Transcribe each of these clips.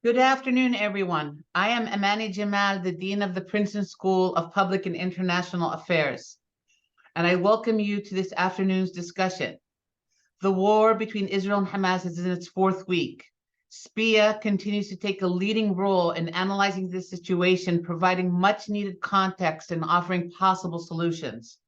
Good afternoon, everyone. I am Amani Jamal, the Dean of the Princeton School of Public and International Affairs, and I welcome you to this afternoon's discussion. The war between Israel and Hamas is in its fourth week. SPIA continues to take a leading role in analyzing this situation, providing much needed context and offering possible solutions.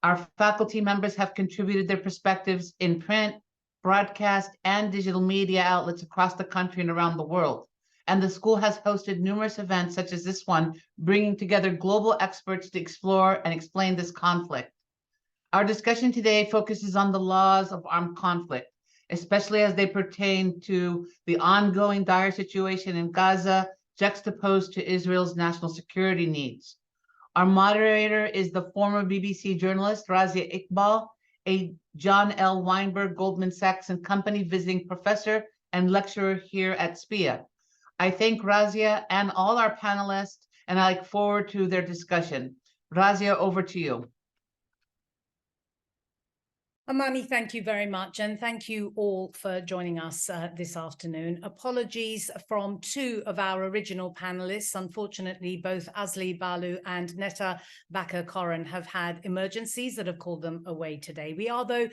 Our faculty members have contributed their perspectives in print, broadcast, and digital media outlets across the country and around the world. And the school has hosted numerous events such as this one, bringing together global experts to explore and explain this conflict. Our discussion today focuses on the laws of armed conflict, especially as they pertain to the ongoing dire situation in Gaza, juxtaposed to Israel's national security needs. Our moderator is the former BBC journalist Razia Iqbal, a John L. Weinberg Goldman Sachs and Company visiting professor and lecturer here at SPIA. I thank Razia and all our panelists, and I look forward to their discussion. Razia, over to you. Amani, thank you very much, and thank you all for joining us this afternoon. Apologies from two of our original panelists. Unfortunately, both Asli Balu and Netta Bakar-Cohen have had emergencies that have called them away today. We are, though,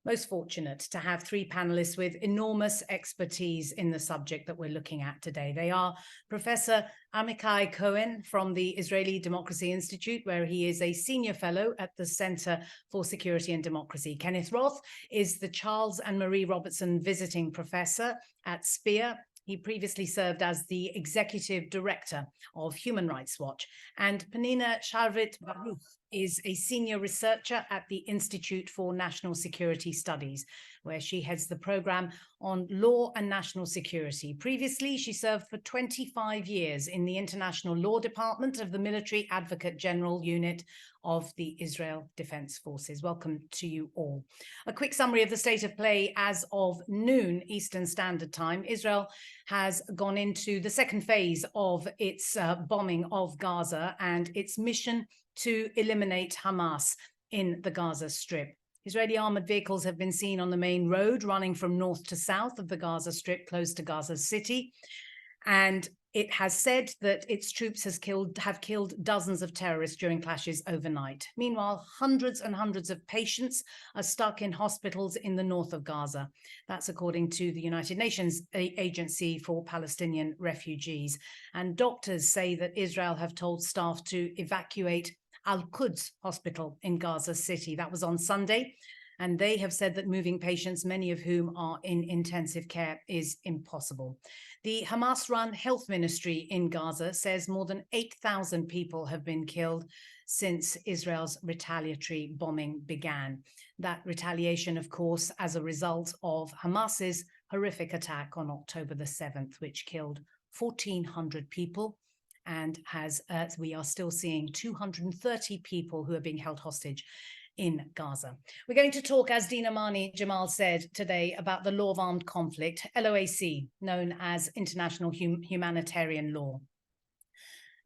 most fortunate to have three panelists with enormous expertise in the subject that we're looking at today. They are Professor Amichai Cohen from the Israeli Democracy Institute, where he is a senior fellow at the Center for Security and Democracy. Kenneth Roth is the Charles and Marie Robertson Visiting Professor at SPIA. He previously served as the Executive Director of Human Rights Watch. And Pnina Sharvit Baruch is a senior researcher at the Institute for National Security Studies, where she heads the program on law and national security. Previously, she served for 25 years in the International Law Department of the Military Advocate General Unit of the Israel Defense Forces. Welcome to you all. A quick summary of the state of play as of noon Eastern Standard Time. Israel has gone into the second phase of its bombing of Gaza and its mission to eliminate Hamas in the Gaza Strip. Israeli armored vehicles have been seen on the main road running from north to south of the Gaza Strip, close to Gaza City. And it has said that its troops have killed dozens of terrorists during clashes overnight. Meanwhile, hundreds and hundreds of patients are stuck in hospitals in the north of Gaza. That's according to the United Nations Agency for Palestinian Refugees. And doctors say that Israel have told staff to evacuate Al-Quds Hospital in Gaza City. That was on Sunday. And they have said that moving patients, many of whom are in intensive care, is impossible. The Hamas-run health ministry in Gaza says more than 8,000 people have been killed since Israel's retaliatory bombing began. That retaliation, of course, as a result of Hamas's horrific attack on October the 7th, which killed 1,400 people. And as we are still seeing 230 people who are being held hostage in Gaza. We're going to talk, as Dean Amani Jamal said today, about the law of armed conflict, LOAC, known as International Humanitarian Law.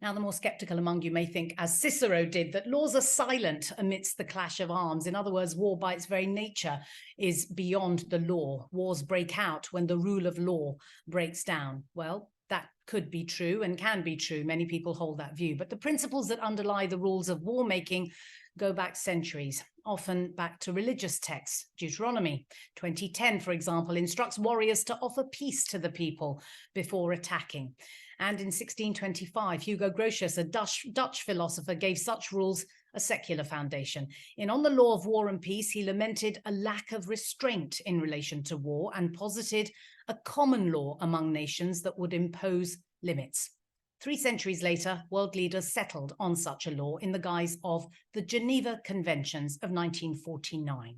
Now, the more skeptical among you may think, as Cicero did, that laws are silent amidst the clash of arms. In other words, war by its very nature is beyond the law. Wars break out when the rule of law breaks down. Well, that could be true and can be true. Many people hold that view. But the principles that underlie the rules of war making go back centuries, often back to religious texts. Deuteronomy 20:10, for example, instructs warriors to offer peace to the people before attacking. And in 1625, Hugo Grotius, a Dutch philosopher, gave such rules a secular foundation. In On the Law of War and Peace, he lamented a lack of restraint in relation to war and posited a common law among nations that would impose limits. 3 centuries later, world leaders settled on such a law in the guise of the Geneva Conventions of 1949.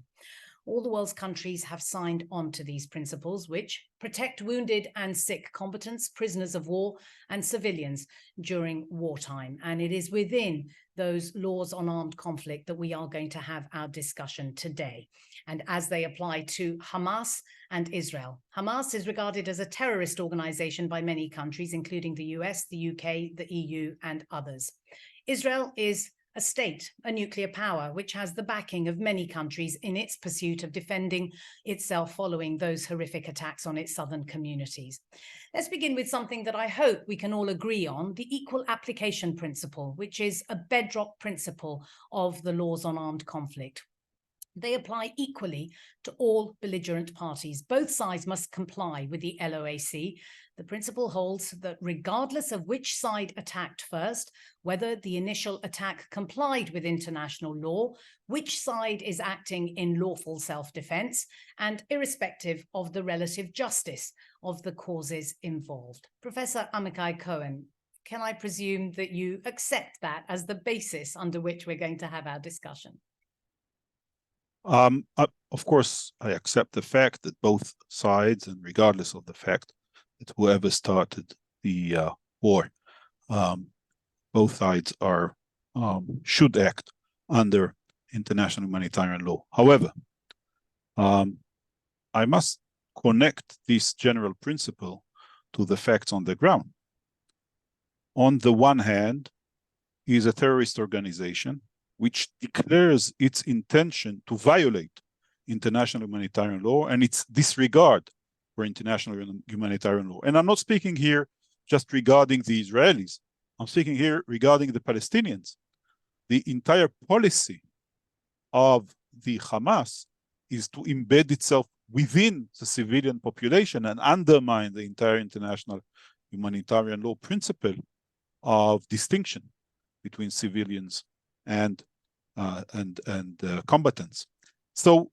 All the world's countries have signed on to these principles, which protect wounded and sick combatants, prisoners of war, and civilians during wartime. And it is within those laws on armed conflict that we are going to have our discussion today, and as they apply to Hamas and Israel. Hamas is regarded as a terrorist organization by many countries, including the US, the UK, the EU, and others. Israel is a state, a nuclear power, which has the backing of many countries in its pursuit of defending itself following those horrific attacks on its southern communities. Let's begin with something that I hope we can all agree on, the equal application principle, which is a bedrock principle of the laws on armed conflict. They apply equally to all belligerent parties. Both sides must comply with the LOAC. The principle holds that regardless of which side attacked first, whether the initial attack complied with international law, which side is acting in lawful self-defense, and irrespective of the relative justice of the causes involved. Professor Amichai Cohen, can I presume that you accept that as the basis under which we're going to have our discussion? Of course, I accept the fact that both sides, and regardless of the fact that whoever started the war, both sides are should act under international humanitarian law. However, I must connect this general principle to the facts on the ground. On the one hand, is a terrorist organization which declares its intention to violate international humanitarian law and its disregard for international humanitarian law. And I'm not speaking here just regarding the Israelis. I'm speaking here regarding the Palestinians. The entire policy of the Hamas is to embed itself within the civilian population and undermine the entire international humanitarian law principle of distinction between civilians and combatants. So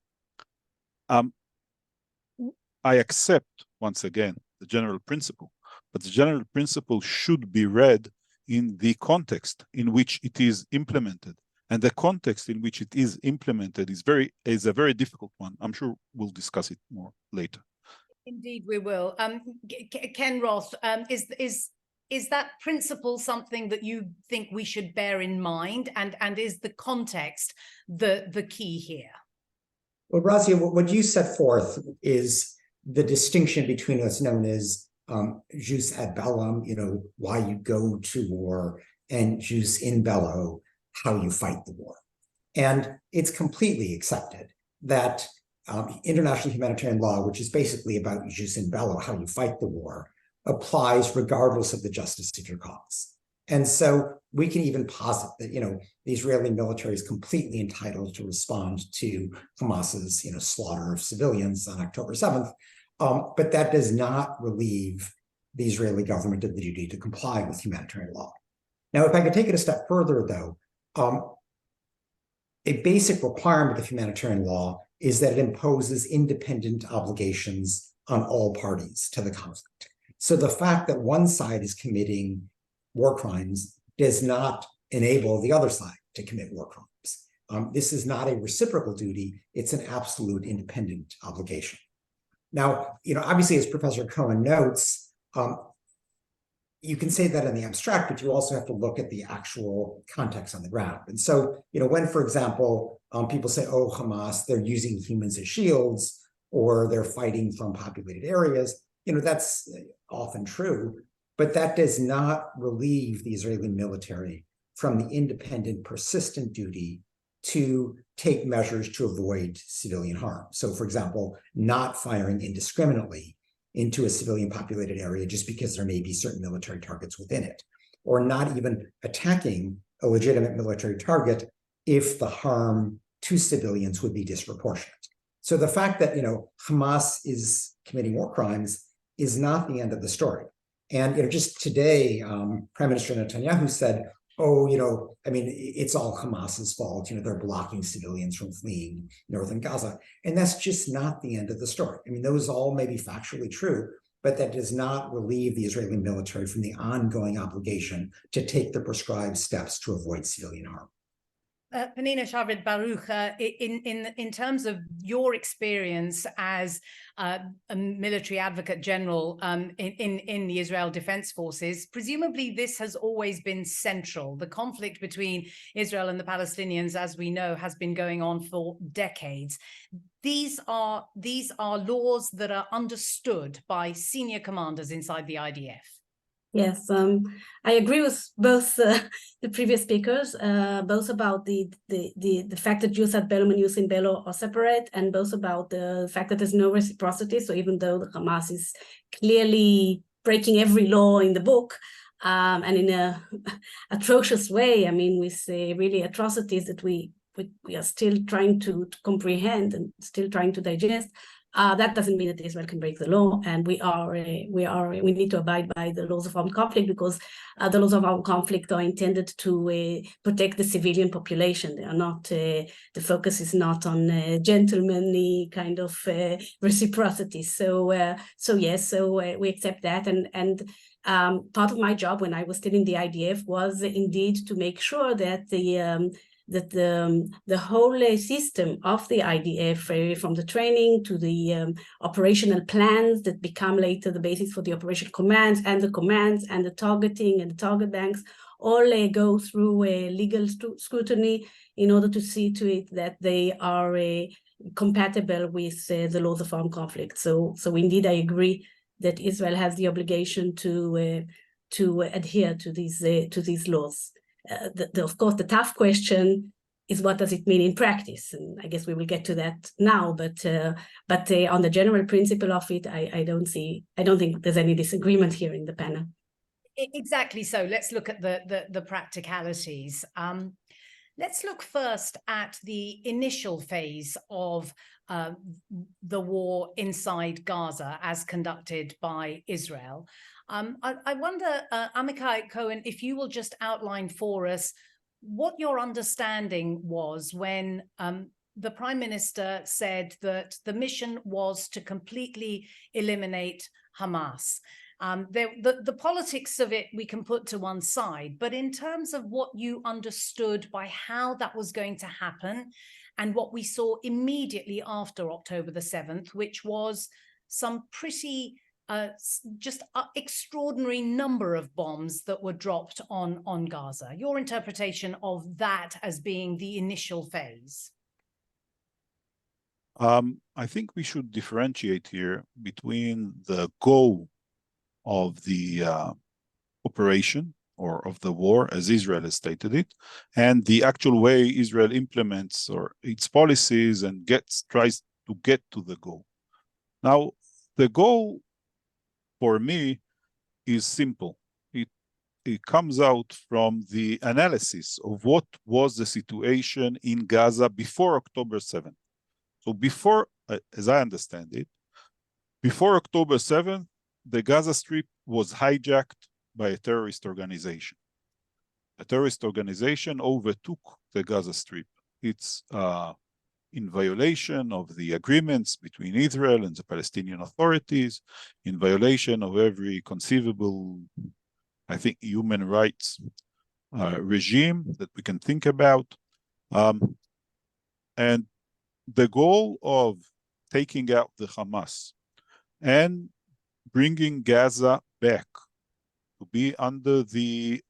I accept, once again, the general principle, but the general principle should be read in the context in which it is implemented. And the context in which it is implemented is a very difficult one. I'm sure we'll discuss it more later. Indeed, we will. Ken Roth, is that principle something that you think we should bear in mind, and is the context the key here? Well, Razia, what you set forth is the distinction between what's known as jus ad bellum, why you go to war, and jus in bello, how you fight the war. And it's completely accepted that international humanitarian law, which is basically about jus in bello, how you fight the war, applies regardless of the justice of your cause. And so we can even posit that, the Israeli military is completely entitled to respond to Hamas's, slaughter of civilians on October 7th. But that does not relieve the Israeli government of the duty to comply with humanitarian law. Now, if I could take it a step further, though, a basic requirement of humanitarian law is that it imposes independent obligations on all parties to the conflict. So the fact that one side is committing war crimes does not enable the other side to commit war crimes. This is not a reciprocal duty, it's an absolute independent obligation. Now, obviously, as Professor Cohen notes, you can say that in the abstract, but you also have to look at the actual context on the ground. And so, when, for example, people say, oh, Hamas, they're using humans as shields, or they're fighting from populated areas, that's often true, but that does not relieve the Israeli military from the independent, persistent duty to take measures to avoid civilian harm. So, for example, not firing indiscriminately into a civilian populated area just because there may be certain military targets within it, or not even attacking a legitimate military target if the harm to civilians would be disproportionate. So the fact that, Hamas is committing war crimes is not the end of the story. And, just today, Prime Minister Netanyahu said, oh, it's all Hamas's fault. They're blocking civilians from fleeing northern Gaza. And that's just not the end of the story. Those all may be factually true, but that does not relieve the Israeli military from the ongoing obligation to take the prescribed steps to avoid civilian harm. Pnina, Sharvit, Baruch, in terms of your experience as a military advocate general in the Israel Defense Forces, presumably this has always been central. The conflict between Israel and the Palestinians, as we know, has been going on for decades. These are laws that are understood by senior commanders inside the IDF. Yes, I agree with both the previous speakers, both about the fact that Jews at Belo and Jews in Belo are separate, and both about the fact that there's no reciprocity. So even though the Hamas is clearly breaking every law in the book, and in a atrocious way, I mean, with really atrocities that we are still trying to comprehend and still trying to digest. That doesn't mean that Israel can break the law, and we need to abide by the laws of armed conflict, because the laws of armed conflict are intended to protect the civilian population. They are not. The focus is not on gentlemanly kind of reciprocity. So yes, we accept that, and part of my job when I was still in the IDF was indeed to make sure that the whole system of the IDF, from the training to the operational plans that become later the basis for the operational commands and the targeting and the target banks, all go through legal scrutiny in order to see to it that they are compatible with the laws of armed conflict. So indeed, I agree that Israel has the obligation to adhere to these laws. Of course, the tough question is, what does it mean in practice? And I guess we will get to that now. But on the general principle of it, I don't think there's any disagreement here in the panel. Exactly. So let's look at the practicalities. Let's look first at the initial phase of the war inside Gaza as conducted by Israel. I wonder, Amichai, Cohen, if you will just outline for us what your understanding was when the Prime Minister said that the mission was to completely eliminate Hamas. The politics of it we can put to one side, but in terms of what you understood by how that was going to happen and what we saw immediately after October the 7th, which was some pretty extraordinary number of bombs that were dropped on Gaza. Your interpretation of that as being the initial phase? I think we should differentiate here between the goal of the operation or of the war, as Israel has stated it, and the actual way Israel implements or its policies and tries to get to the goal. Now, the goal for me is simple. It comes out from the analysis of what was the situation in Gaza before October 7th. So before, as I understand it, before October 7th, the Gaza Strip was hijacked by a terrorist organization. A terrorist organization overtook the Gaza Strip. It's in violation of the agreements between Israel and the Palestinian authorities, in violation of every conceivable, I think, human rights regime that we can think about. And the goal of taking out the Hamas and bringing Gaza back to be under the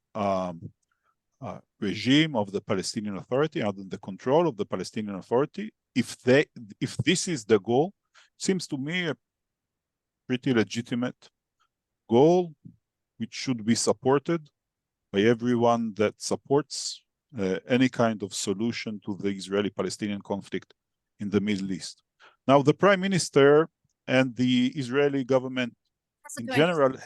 regime of the Palestinian Authority, under the control of the Palestinian Authority, if this is the goal, seems to me a pretty legitimate goal, which should be supported by everyone that supports any kind of solution to the Israeli-Palestinian conflict in the Middle East. Now, the Prime Minister and the Israeli government in general...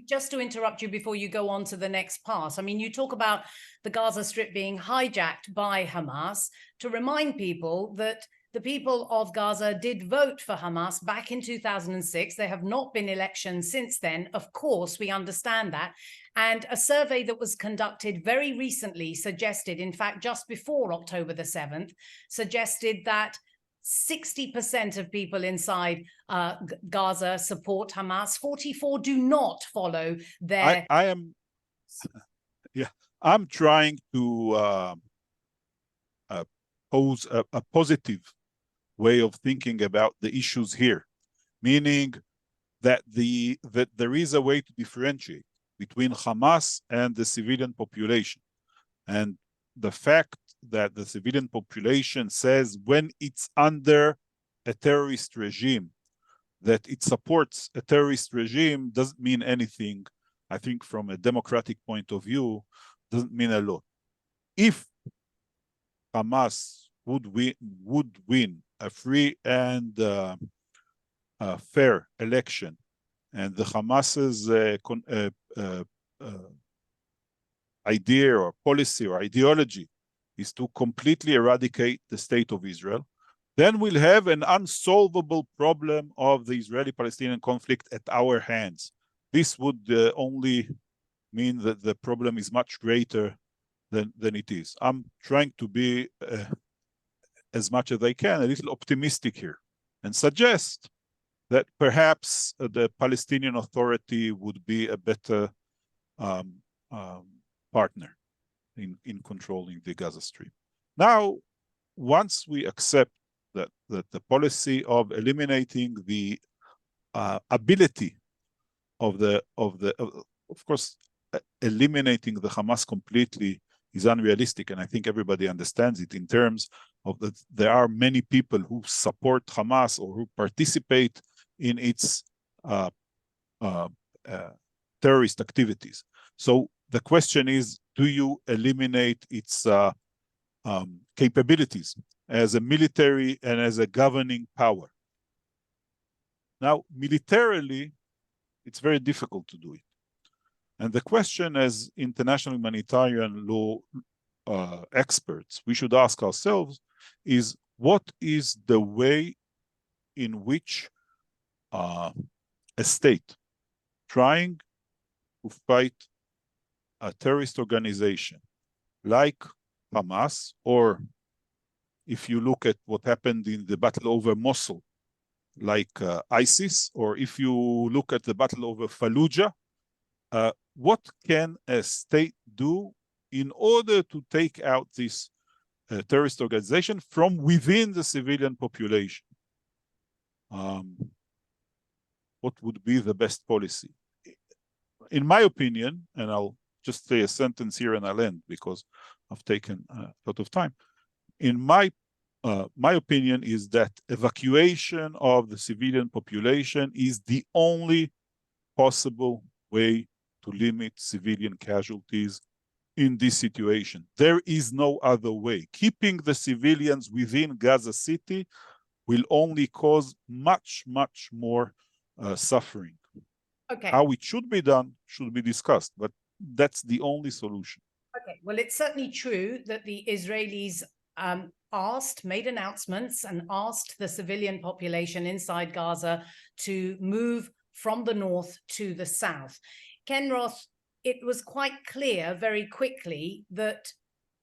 Just to interrupt you before you go on to the next part. I mean, you talk about the Gaza Strip being hijacked by Hamas. To remind people that the people of Gaza did vote for Hamas back in 2006. There have not been elections since then. Of course, we understand that. And a survey that was conducted very recently suggested, in fact, just before October the 7th, suggested that 60% of people inside Gaza support Hamas. 44 do not follow their... I'm trying to pose a positive way of thinking about the issues here, meaning that there is a way to differentiate between Hamas and the civilian population. And the fact that the civilian population says when it's under a terrorist regime that it supports a terrorist regime doesn't mean anything. I think from a democratic point of view, doesn't mean a lot. If Hamas would win a free and fair election, and the Hamas's idea or policy or ideology is to completely eradicate the state of Israel, then we'll have an unsolvable problem of the Israeli-Palestinian conflict at our hands. This would only mean that the problem is much greater than it is. I'm trying to be, as much as I can, a little optimistic here and suggest that perhaps the Palestinian Authority would be a better partner in controlling the Gaza Strip. Now, once we accept that the policy of eliminating the ability of course, eliminating the Hamas completely is unrealistic, and I think everybody understands it in terms of that there are many people who support Hamas or who participate in its terrorist activities. So the question is, do you eliminate its capabilities as a military and as a governing power? Now, militarily, it's very difficult to do it. And the question, as international humanitarian law experts, we should ask ourselves is, what is the way in which a state trying to fight a terrorist organization like Hamas, or if you look at what happened in the battle over Mosul, like ISIS, or if you look at the battle over Fallujah, what can a state do in order to take out this terrorist organization from within the civilian population? What would be the best policy? In my opinion, and I'll just say a sentence here and I'll end because I've taken a lot of time. In my opinion is that evacuation of the civilian population is the only possible way to limit civilian casualties in this situation. There is no other way. Keeping the civilians within Gaza City will only cause much, much more suffering. Okay. How it should be done should be discussed, but that's the only solution. Okay, well, it's certainly true that the Israelis made announcements and asked the civilian population inside Gaza to move from the north to the south. Ken Roth, it was quite clear very quickly that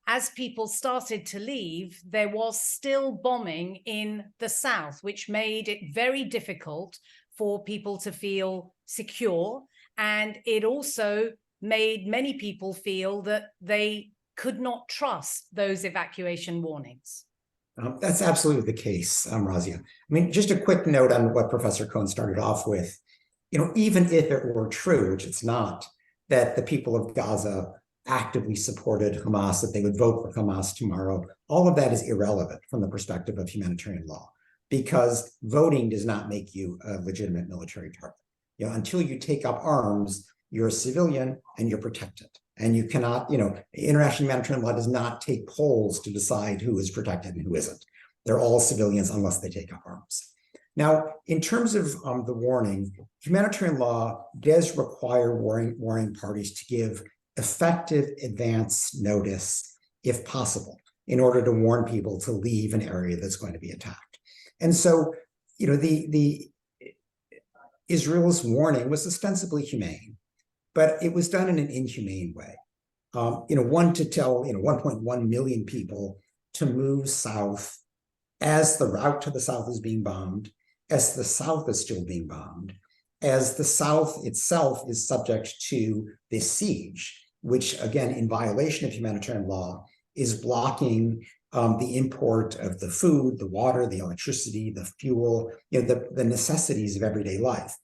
as people started to leave, there was still bombing in the south, which made it very difficult for people to feel secure. And it also made many people feel that they could not trust those evacuation warnings. That's absolutely the case, Razia. I mean, just a quick note on what Professor Cohen started off with. Even if it were true, which it's not, that the people of Gaza actively supported Hamas, that they would vote for Hamas tomorrow, all of that is irrelevant from the perspective of humanitarian law, because voting does not make you a legitimate military target. Until you take up arms, you're a civilian and you're protected. And you cannot, international humanitarian law does not take polls to decide who is protected and who isn't. They're all civilians unless they take up arms. Now, in terms of the warning, humanitarian law does require warring parties to give effective advance notice, if possible, in order to warn people to leave an area that's going to be attacked. And so, the Israel's warning was ostensibly humane, but it was done in an inhumane way. One to tell 1.1 million people to move south as the route to the south is being bombed, as the south is still being bombed, as the south itself is subject to this siege, which, again, in violation of humanitarian law, is blocking the import of the food, the water, the electricity, the fuel, the necessities of everyday life.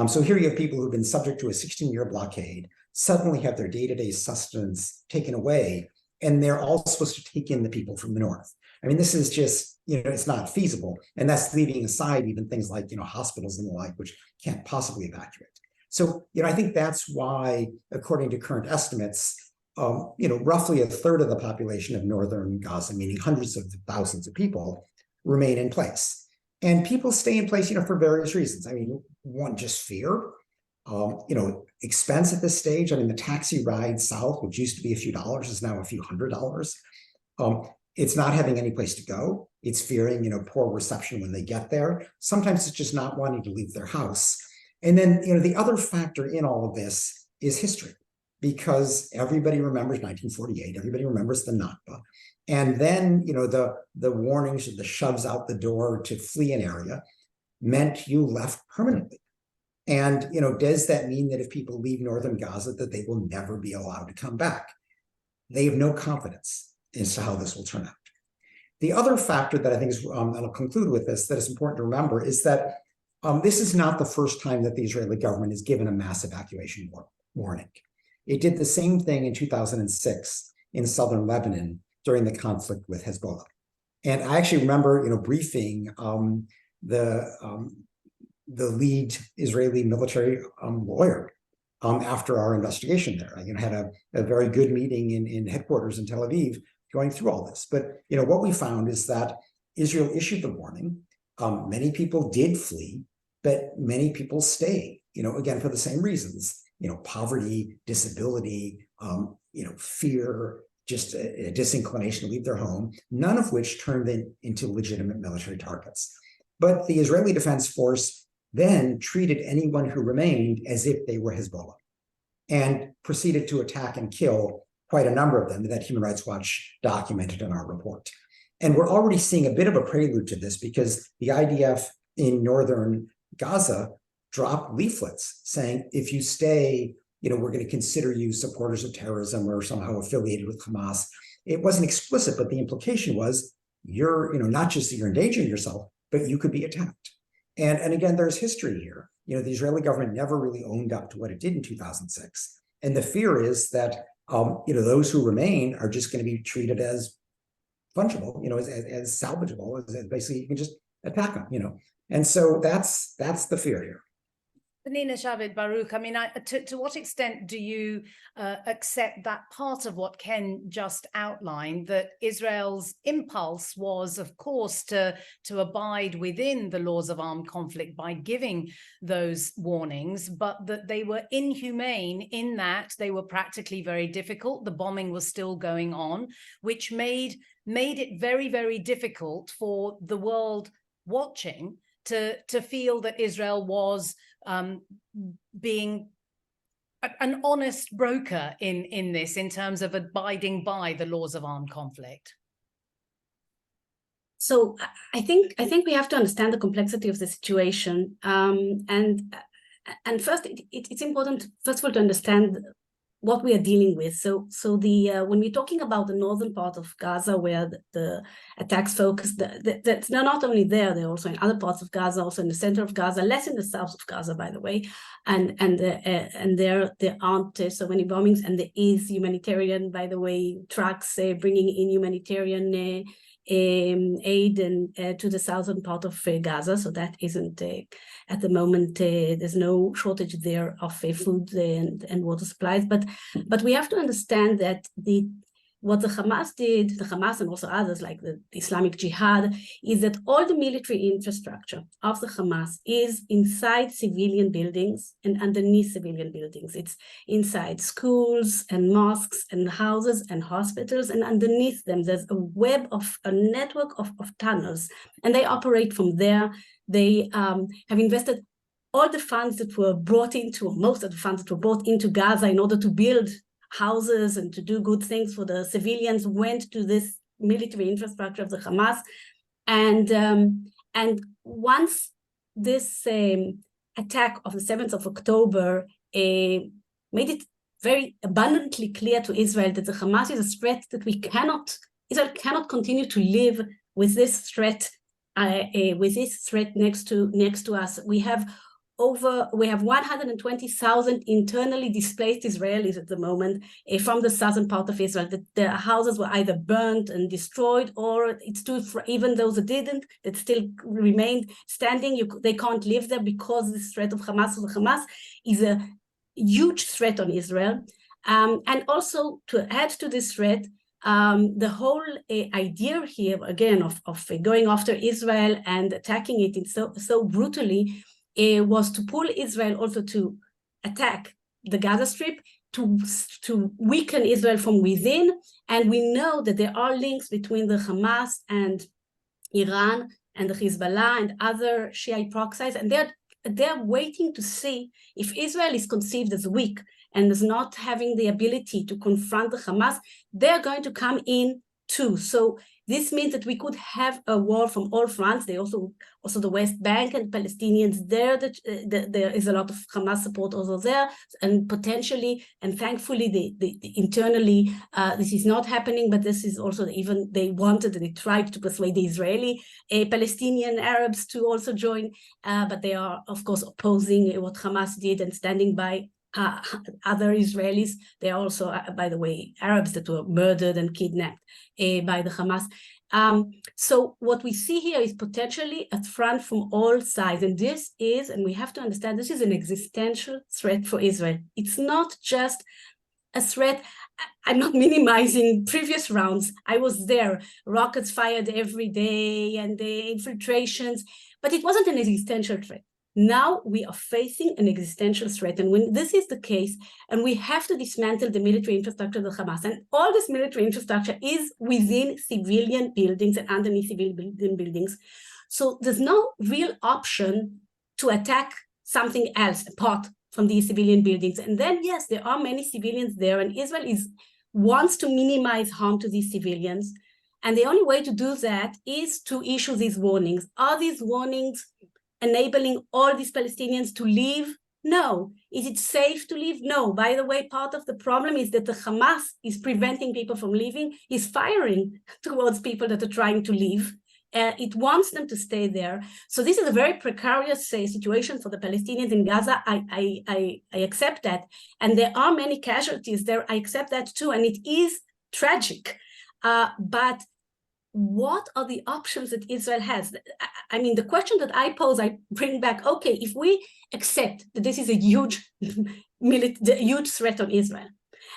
So here you have people who've been subject to a 16-year blockade, suddenly have their day-to-day sustenance taken away, and they're all supposed to take in the people from the north. I mean, this is just it's not feasible. And that's leaving aside even things like, hospitals and the like, which can't possibly evacuate. So, I think that's why, according to current estimates, roughly a third of the population of northern Gaza, meaning hundreds of thousands of people, remain in place. And people stay in place, for various reasons. I mean, one, just fear, expense at this stage. I mean, the taxi ride south, which used to be a few dollars, is now a few $100s. It's not having any place to go. It's fearing, poor reception when they get there. Sometimes it's just not wanting to leave their house. And then, the other factor in all of this is history, because everybody remembers 1948. Everybody remembers the Nakba. And then, the warnings, the shoves out the door to flee an area meant you left permanently. And, does that mean that if people leave northern Gaza, that they will never be allowed to come back? They have no confidence as to how this will turn out. The other factor that I think is, and I'll conclude with this, that is important to remember is that this is not the first time that the Israeli government has given a mass evacuation warning. It did the same thing in 2006 in southern Lebanon during the conflict with Hezbollah. And I actually remember, briefing the lead Israeli military lawyer after our investigation there. I had a very good meeting in headquarters in Tel Aviv going through all this. But what we found is that Israel issued the warning. Many people did flee, but many people stayed, again, for the same reasons, poverty, disability, fear, just a disinclination to leave their home, none of which turned into legitimate military targets. But the Israeli Defense Force then treated anyone who remained as if they were Hezbollah and proceeded to attack and kill quite a number of them that Human Rights Watch documented in our report. And we're already seeing a bit of a prelude to this because the IDF in northern Gaza dropped leaflets saying, if you stay, we're going to consider you supporters of terrorism or somehow affiliated with Hamas. It wasn't explicit, but the implication was you're, not just that you're endangering yourself, but you could be attacked. And again, there's history here. The Israeli government never really owned up to what it did in 2006. And the fear is that, those who remain are just going to be treated as fungible, as salvageable, as basically you can just attack them, And so that's the fear here. Pnina, Sharvit, Baruch, I mean, to what extent do you accept that part of what Ken just outlined, that Israel's impulse was, of course, to abide within the laws of armed conflict by giving those warnings, but that they were inhumane in that they were practically very difficult. The bombing was still going on, which made it very, very difficult for the world watching to feel that Israel was being an honest broker in this, in terms of abiding by the laws of armed conflict? So I think we have to understand the complexity of the situation, and first it's important, first of all, to understand what we are dealing with. So when we're talking about the northern part of Gaza, where the attacks focus, that's not only there, they're also in other parts of Gaza, also in the center of Gaza, less in the south of Gaza, by the way, and there aren't so many bombings, and there is humanitarian, by the way, trucks bringing in humanitarian aid and to the southern part of Gaza. So that isn't at the moment, there's no shortage there of food and water supplies. But we have to understand that what the Hamas did, the Hamas and also others like the Islamic Jihad, is that all the military infrastructure of the Hamas is inside civilian buildings and underneath civilian buildings. It's inside schools and mosques and houses and hospitals, and underneath them there's a network of tunnels, and they operate from there. They have invested all the funds that were brought into, most of the funds that were brought into Gaza in order to build houses and to do good things for the civilians, went to this military infrastructure of the Hamas. And once this attack of the 7th of October made it very abundantly clear to Israel that the Hamas is a threat that Israel cannot continue to live with this threat next to us. We have we have 120,000 internally displaced Israelis at the moment from the southern part of Israel. The houses were either burned and destroyed, or it stood for, even those that didn't, that still remained standing. They can't live there because the threat of Hamas is a huge threat on Israel. And also to add to this threat, the whole idea here, again, of going after Israel and attacking it so brutally, was to pull Israel also to attack the Gaza Strip, to weaken Israel from within. And we know that there are links between the Hamas and Iran and the Hezbollah and other Shiite proxies, and they're waiting to see if Israel is conceived as weak and is not having the ability to confront the Hamas, they're going to come in too. So this means that we could have a war from all fronts. They also the West Bank and Palestinians there, there is a lot of Hamas support also there, and potentially, and thankfully, the internally, this is not happening, but this is also even they wanted and they tried to persuade the Israeli Palestinian Arabs to also join, but they are, of course, opposing what Hamas did and standing by other Israelis. They are also, by the way, Arabs that were murdered and kidnapped by the Hamas. So what we see here is potentially a threat from all sides. And this is, and we have to understand, this is an existential threat for Israel. It's not just a threat. I'm not minimizing previous rounds. I was there, rockets fired every day and the infiltrations, but it wasn't an existential threat. Now we are facing an existential threat. And when this is the case, and we have to dismantle the military infrastructure of the Hamas, and all this military infrastructure is within civilian buildings and underneath civilian buildings. So there's no real option to attack something else apart from these civilian buildings. And then, yes, there are many civilians there, and Israel wants to minimize harm to these civilians. And the only way to do that is to issue these warnings. Are these warnings enabling all these Palestinians to leave? No. Is it safe to leave? No. By the way, part of the problem is that the Hamas is preventing people from leaving, is firing towards people that are trying to leave. It wants them to stay there. So this is a very precarious situation for the Palestinians in Gaza. I accept that. And there are many casualties there. I accept that too. And it is tragic. But what are the options that Israel has? I mean, the question that I pose, I bring back, okay, if we accept that this is a huge threat on Israel,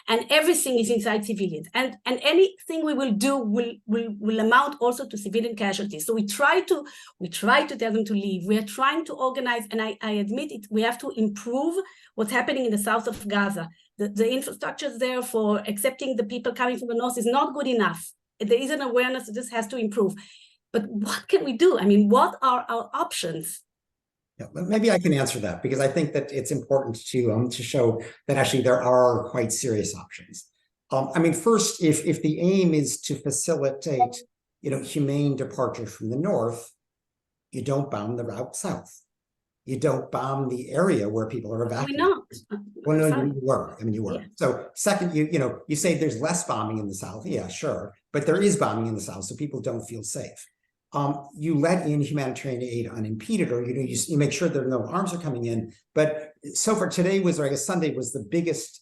and everything is inside civilians, and anything we will do will amount also to civilian casualties. So we try to tell them to leave. We are trying to organize, and I admit it, we have to improve what's happening in the south of Gaza. The infrastructure there for accepting the people coming from the north is not good enough. There is an awareness that this has to improve. But what can we do? I mean, what are our options? Yeah, maybe I can answer that, because I think that it's important to show that actually there are quite serious options. I mean, first, if the aim is to facilitate, humane departure from the north, you don't bomb the route south. You don't bomb the area where people are evacuated. We're not. Well, no, you were. I mean, you were. Yeah. So second, you say there's less bombing in the south. Yeah, sure. But there is bombing in the south, so people don't feel safe. You let in humanitarian aid unimpeded, or you make sure that no arms are coming in. But so far today was, or I guess Sunday was the biggest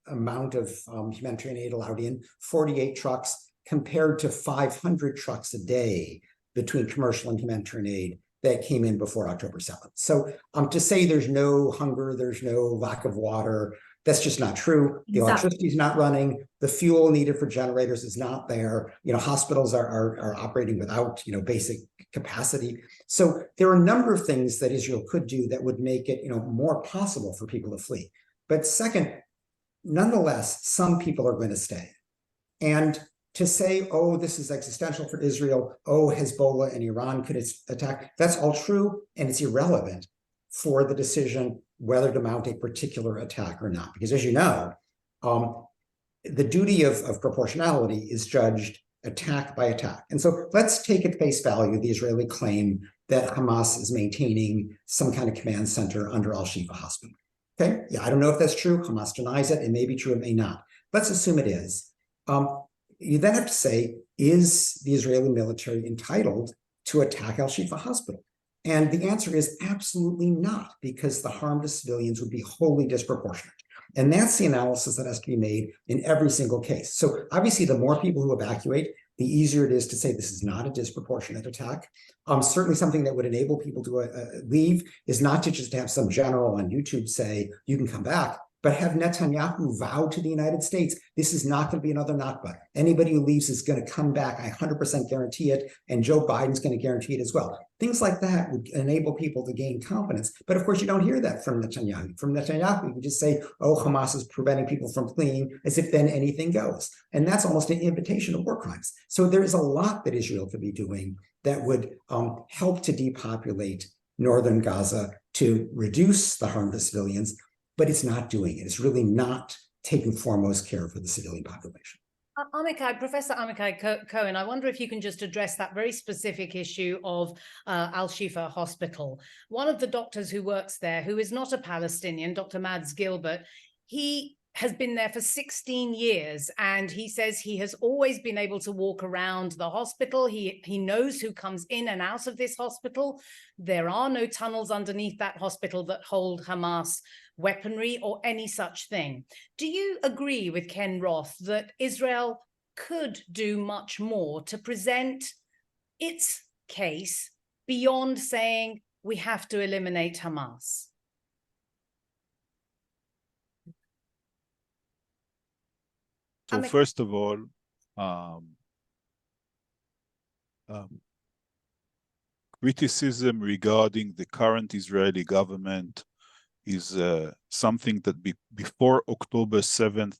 amount of humanitarian aid allowed in, 48 trucks compared to 500 trucks a day between commercial and humanitarian aid that came in before October 7th. So to say there's no hunger, there's no lack of water, that's just not true. The electricity is not running. The fuel needed for generators is not there. Hospitals are operating without, basic capacity. So there are a number of things that Israel could do that would make it, more possible for people to flee. But second, nonetheless, some people are going to stay. And to say, oh, this is existential for Israel, oh, Hezbollah and Iran could attack, that's all true, and it's irrelevant for the decision whether to mount a particular attack or not. Because as you know, the duty of proportionality is judged attack by attack. And so let's take at face value the Israeli claim that Hamas is maintaining some kind of command center under Al-Shifa Hospital. Okay, yeah, I don't know if that's true. Hamas denies it. It may be true, it may not. Let's assume it is. You then have to say, is the Israeli military entitled to attack Al-Shifa Hospital? And the answer is absolutely not, because the harm to civilians would be wholly disproportionate. And that's the analysis that has to be made in every single case. So obviously, the more people who evacuate, the easier it is to say this is not a disproportionate attack. Certainly something that would enable people to leave is not to just have some general on YouTube say, you can come back, but have Netanyahu vow to the United States, this is not going to be another Nakba. Anybody who leaves is going to come back, I 100% guarantee it, and Joe Biden's going to guarantee it as well. Things like that would enable people to gain confidence. But of course, you don't hear that from Netanyahu. From Netanyahu, you just say, oh, Hamas is preventing people from fleeing, as if then anything goes. And that's almost an invitation of war crimes. So there is a lot that Israel could be doing that would help to depopulate northern Gaza, to reduce the harm to civilians, but it's not doing it. It's really not taking foremost care for the civilian population. Amichai, Professor Amichai Cohen, I wonder if you can just address that very specific issue of Al-Shifa Hospital. One of the doctors who works there, who is not a Palestinian, Dr. Mads Gilbert, he has been there for 16 years, and he says he has always been able to walk around the hospital. He knows who comes in and out of this hospital. There are no tunnels underneath that hospital that hold Hamas weaponry or any such thing. Do you agree with Ken Roth that Israel could do much more to present its case beyond saying we have to eliminate Hamas? So first of all, criticism regarding the current Israeli government is something that before October 7th,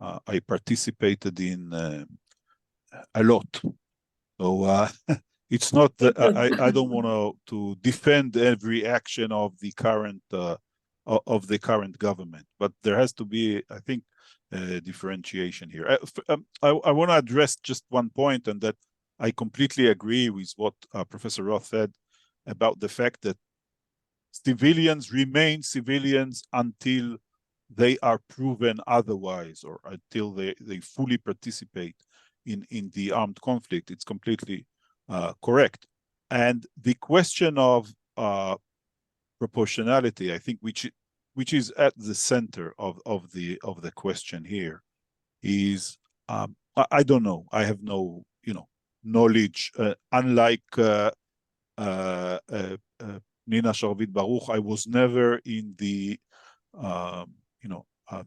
I participated in a lot. So it's not that I don't want to defend every action of the current government, but there has to be, I think, differentiation here. I want to address just one point, and that I completely agree with what Professor Roth said about the fact that civilians remain civilians until they are proven otherwise, or until they fully participate in the armed conflict. It's completely correct. And the question of proportionality, I think, which is at the center of the question here, is I don't know. I have no knowledge. Unlike Pnina, Sharvit, Baruch, I was never in the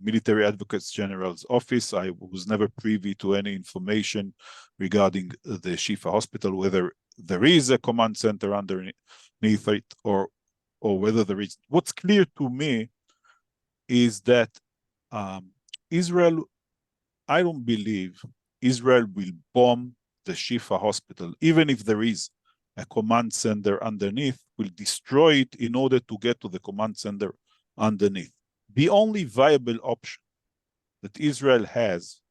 military advocates general's office. I was never privy to any information regarding the Shifa hospital, whether there is a command center underneath it or whether there is. What's clear to me is that Israel, I don't believe Israel will bomb the Shifa hospital, even if there is a command center underneath, will destroy it in order to get to the command center underneath. The only viable option that Israel has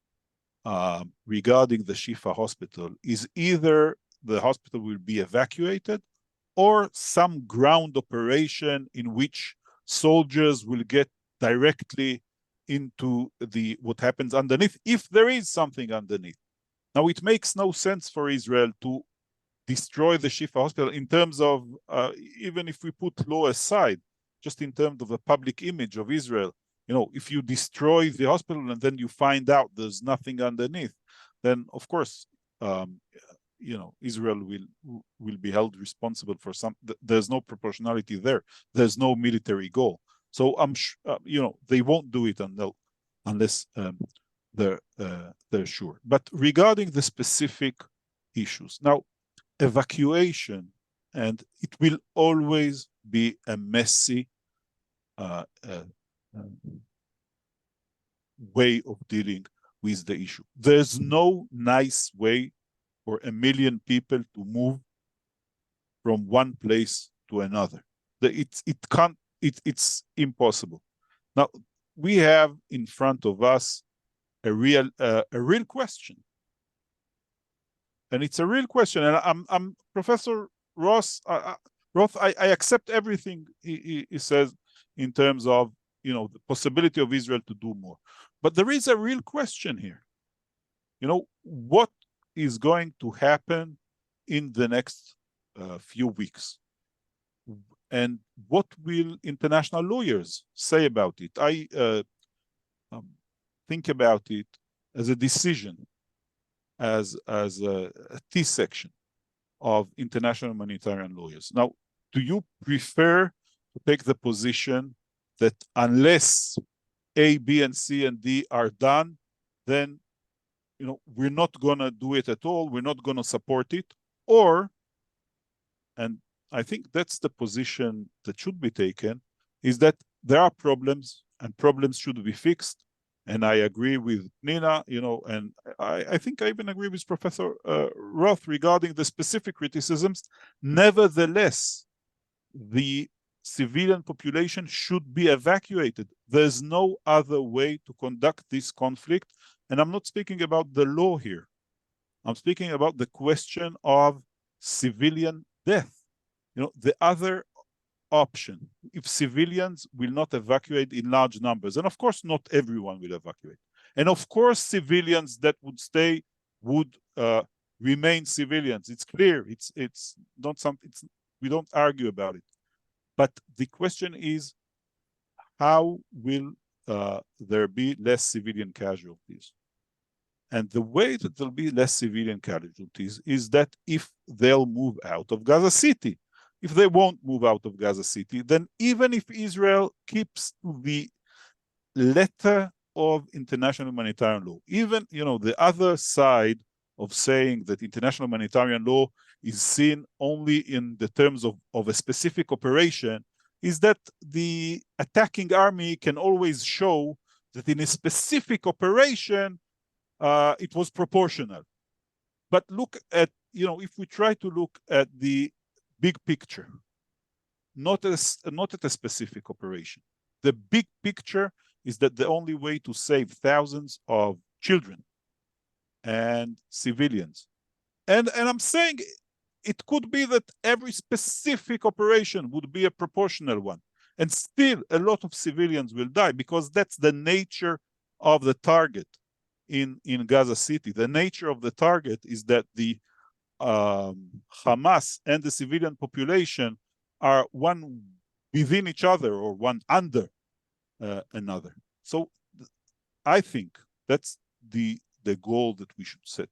regarding the Shifa hospital is either the hospital will be evacuated or some ground operation in which soldiers will get directly into what happens underneath, if there is something underneath. Now, it makes no sense for Israel to destroy the Shifa hospital in terms of, even if we put law aside, just in terms of the public image of Israel. If you destroy the hospital and then you find out there's nothing underneath, then of course, Israel will be held responsible for some. There's no proportionality there. There's no military goal. So I'm they won't do it unless they're sure. But regarding the specific issues, now evacuation, and it will always be a messy way of dealing with the issue. There's no nice way for 1 million people to move from one place to another. It's impossible. Now, we have in front of us a real question, and it's a real question. And I'm Professor Roth. I accept everything he says in terms of the possibility of Israel to do more, but there is a real question here. What is going to happen in the next few weeks? And what will international lawyers say about it? I think about it as a decision, as a T-section of international humanitarian lawyers. Now, do you prefer to take the position that unless A, B, and C, and D are done, then we're not going to do it at all, we're not going to support it? Or, and I think that's the position that should be taken, is that there are problems and problems should be fixed. And I agree with Pnina, and I think I even agree with Professor Roth regarding the specific criticisms. Nevertheless, the civilian population should be evacuated. There's no other way to conduct this conflict. And I'm not speaking about the law here. I'm speaking about the question of civilian death. The other option, if civilians will not evacuate in large numbers, and of course not everyone will evacuate, and of course civilians that would stay would remain civilians. It's clear. It's not something. We don't argue about it. But the question is, how will there be less civilian casualties? And the way that there'll be less civilian casualties is that if they'll move out of Gaza City. If they won't move out of Gaza City, then even if Israel keeps to the letter of international humanitarian law, even the other side of saying that international humanitarian law is seen only in the terms of a specific operation, is that the attacking army can always show that in a specific operation it was proportional. But look at, if we try to look at the big picture, not at a specific operation. The big picture is that the only way to save thousands of children and civilians, and I'm saying it could be that every specific operation would be a proportional one, and still a lot of civilians will die, because that's the nature of the target in Gaza City. The nature of the target is that the Hamas and the civilian population are one within each other or one under another. So I think that's the goal that we should set.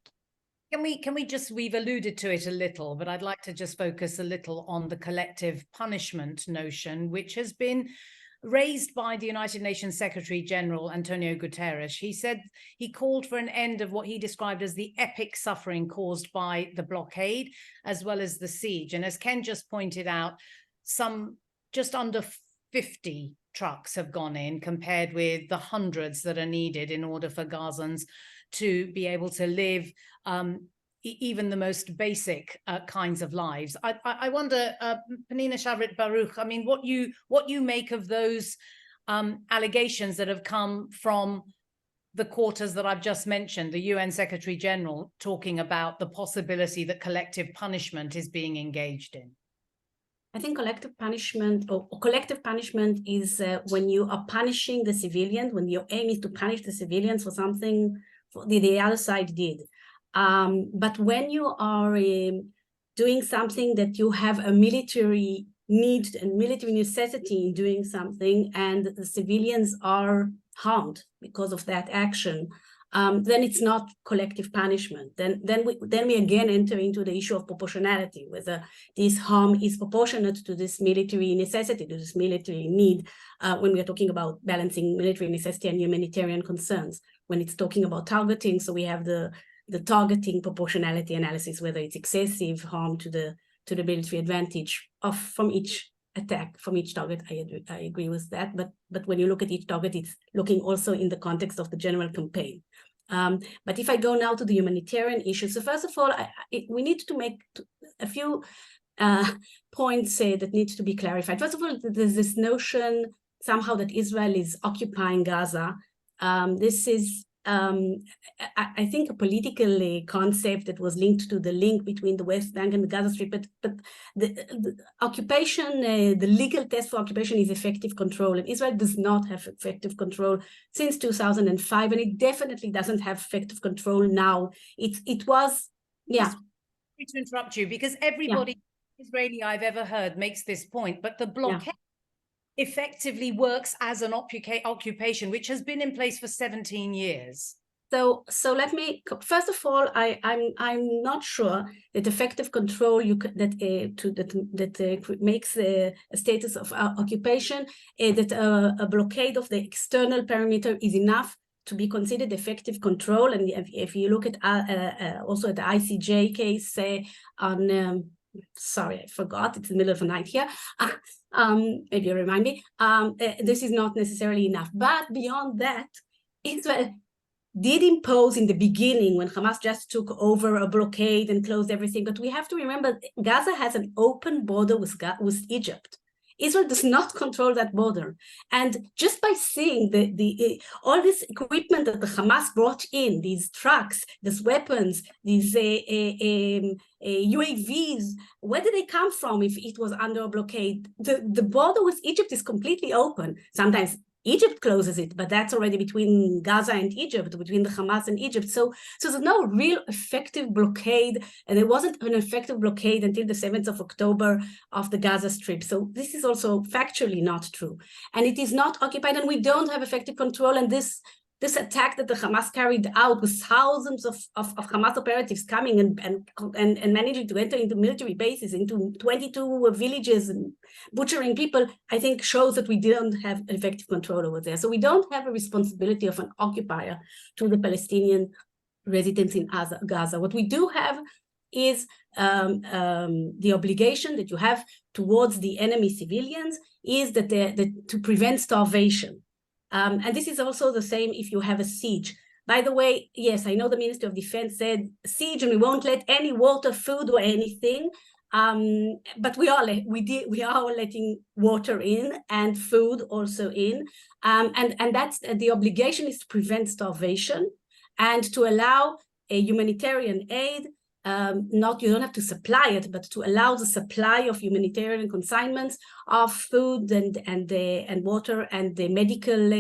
Can we just, we've alluded to it a little, but I'd like to just focus a little on the collective punishment notion, which has been raised by the United Nations Secretary General Antonio Guterres. He said he called for an end of what he described as the epic suffering caused by the blockade, as well as the siege. And as Ken just pointed out, some just under 50 trucks have gone in, compared with the hundreds that are needed in order for Gazans to be able to live even the most basic kinds of lives. I wonder, Pnina, Sharvit, Baruch, I mean, what you make of those allegations that have come from the quarters that I've just mentioned, the UN Secretary General talking about the possibility that collective punishment is being engaged in? I think collective punishment is when you are punishing the civilians, when your aim is to punish the civilians for something the other side did. But when you are doing something that you have a military need and military necessity in doing something, and the civilians are harmed because of that action, then it's not collective punishment. Then we again enter into the issue of proportionality, whether this harm is proportionate to this military necessity, to this military need, when we are talking about balancing military necessity and humanitarian concerns. When it's talking about targeting, so we have the targeting proportionality analysis, whether it's excessive harm to the military advantage from each attack, from each target. I agree with that. But when you look at each target, it's looking also in the context of the general campaign. But if I go now to the humanitarian issue, so first of all, we need to make a few points that need to be clarified. First of all, there's this notion somehow that Israel is occupying Gaza. This is, I think, a political concept that was linked to the link between the West Bank and the Gaza Strip. But the occupation, the legal test for occupation is effective control. And Israel does not have effective control since 2005, and it definitely doesn't have effective control now. It was, yeah. To interrupt you, because everybody Israeli I've ever heard makes this point, but the blockade effectively works as an occupation, which has been in place for 17 years. So let me first of all, I'm not sure that effective control makes a status of occupation, that a blockade of the external perimeter is enough to be considered effective control. And if you look at also at the ICJ case on sorry, I forgot, it's the middle of the night here. Maybe you remind me. This is not necessarily enough. But beyond that, Israel did impose in the beginning when Hamas just took over a blockade and closed everything. But we have to remember Gaza has an open border with Egypt. Israel does not control that border. And just by seeing all this equipment that the Hamas brought in, these trucks, these weapons, these UAVs, where did they come from if it was under a blockade? The border with Egypt is completely open. Sometimes Egypt closes it, but that's already between Gaza and Egypt, between the Hamas and Egypt. So there's no real effective blockade, and there wasn't an effective blockade until the 7th of October of the Gaza Strip. So this is also factually not true. And it is not occupied, and we don't have effective control. And this attack that the Hamas carried out with thousands of Hamas operatives coming and managing to enter into military bases, into 22 villages and butchering people, I think shows that we don't have effective control over there. So we don't have a responsibility of an occupier to the Palestinian residents in Gaza. What we do have is the obligation that you have towards the enemy civilians is that to prevent starvation. And this is also the same if you have a siege. By the way, yes, I know the Ministry of Defense said siege and we won't let any water, food, or anything. But we are letting water in and food also in. And that's the obligation is to prevent starvation and to allow a humanitarian aid. You don't have to supply it, but to allow the supply of humanitarian consignments of food and water and the medical